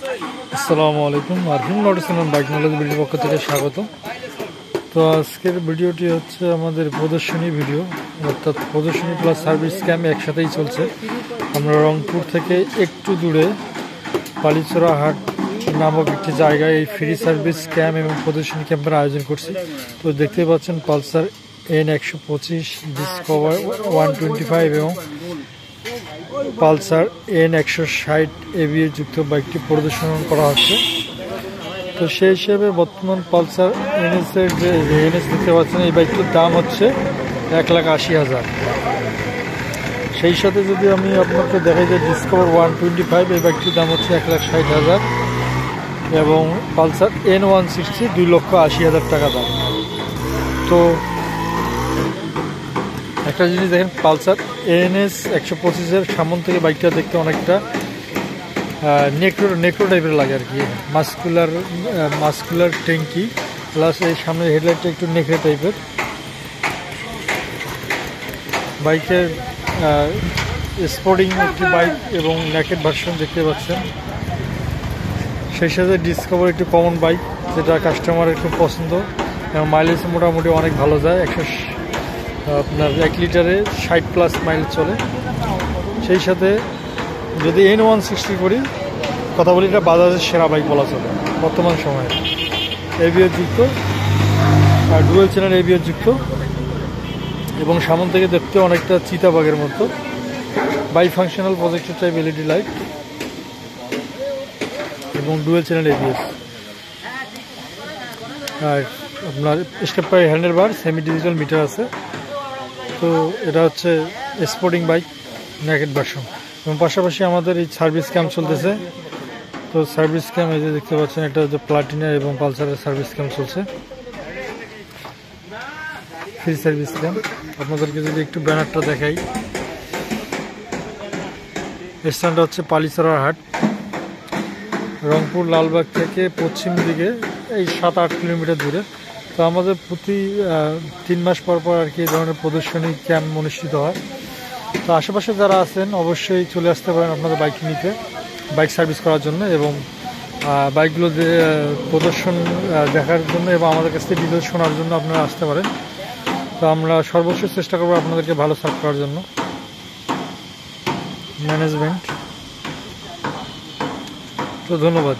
আসসালামু আলাইকুম। Arfin motorcycle bike knowledge ভিডিওর পক্ষ থেকে স্বাগত। তো আজকের ভিডিওটি হচ্ছে আমাদের প্রদর্শনী ভিডিও, অর্থাৎ প্রদর্শনী প্লাস সার্ভিস ক্যাম্প একসাথেই চলছে। আমরা রংপুর থেকে একটু দূরে পালিচরা হাট নামক একটি জায়গায় এই ফ্রি সার্ভিস ক্যাম্প এবং প্রদর্শনী ক্যাম্পের আয়োজন করছি। তো দেখতেই পাচ্ছেন পালসার N125, ডিসকভার 125 এবং পালসার N160 ABS যুক্ত বাইকটি প্রদর্শন করা হচ্ছে। তো সেই হিসেবে বর্তমান পালসার NS এর যে NS দেখতে পাচ্ছেন, এই বাইকটির দাম হচ্ছে 1,80,000। সেই সাথে যদি আমি আপনাকে দেখাই যে ডিসকভার 125, এই বাইকটির দাম হচ্ছে 1,60,000 এবং পালসার N160 2,80,000 টাকা দাম। তো একটা জিনিস দেখেন, পালসার NS 125-এর সামন থেকে বাইকটা দেখতে অনেকটা নেক্রো টাইপের লাগে আর কি, মাস্কুলার ট্যাঙ্কি প্লাস এই সামনের হেডলাইটটা একটু নেক্রো টাইপের। বাইকের স্পোর্টিং একটি বাইক এবং নেকেড ভার্সন দেখতে পাচ্ছেন। সেই সাথে ডিসকভার একটু কমন বাইক, যেটা কাস্টমারের খুব পছন্দ এবং মাইলেজ মোটামুটি অনেক ভালো যায়। আপনার 1 লিটারে 60+ মাইল চলে। সেই সাথে যদি N160 করি কথা বলি, এটা বাজাজের সেরা বাইক বলা চলে বর্তমান সময়ে। ABS যুক্ত, ডুয়েল চ্যানেল ABS যুক্ত এবং সামন থেকে দেখতে অনেকটা চিতাবাঘের মতো। Bifunctional projector type LED light এবং ডুয়েল চ্যানেল ABS। আর আপনার step by handle bar, semi digital meter আছে। তো এটা হচ্ছে স্পোর্টিং বাইক নেকেড ভার্সন এবং পাশাপাশি আমাদের এই সার্ভিস ক্যাম্প চলতেছে। তো সার্ভিস ক্যাম্প এই যে দেখতে পাচ্ছেন, একটা হচ্ছে প্লাটিনা এবং পালসারের সার্ভিস ক্যাম্প চলছে, ফ্রি সার্ভিস ক্যাম্প। আপনাদেরকে যদি একটু ব্যানারটা দেখাই, স্থানটা হচ্ছে পালিচরা হাট, রংপুর লালবাগ থেকে পশ্চিম দিকে এই 7-8 কিলোমিটার দূরে। তো আমাদের প্রতি 3 মাস পর পর আর কি এই ধরনের প্রদর্শনী ক্যাম্প অনুষ্ঠিত হয়। তো আশেপাশে যারা আছেন অবশ্যই চলে আসতে পারেন আপনাদের বাইক নিতে, বাইক সার্ভিস করার জন্য এবং বাইকগুলো প্রদর্শন দেখার জন্য এবং আমাদের কাছ থেকে ডিটেলস শোনার জন্য আপনারা আসতে পারেন। তো আমরা সর্বোচ্চ চেষ্টা করবো আপনাদেরকে ভালো সার্ভ করার জন্য। ম্যানেজমেন্ট, তো ধন্যবাদ।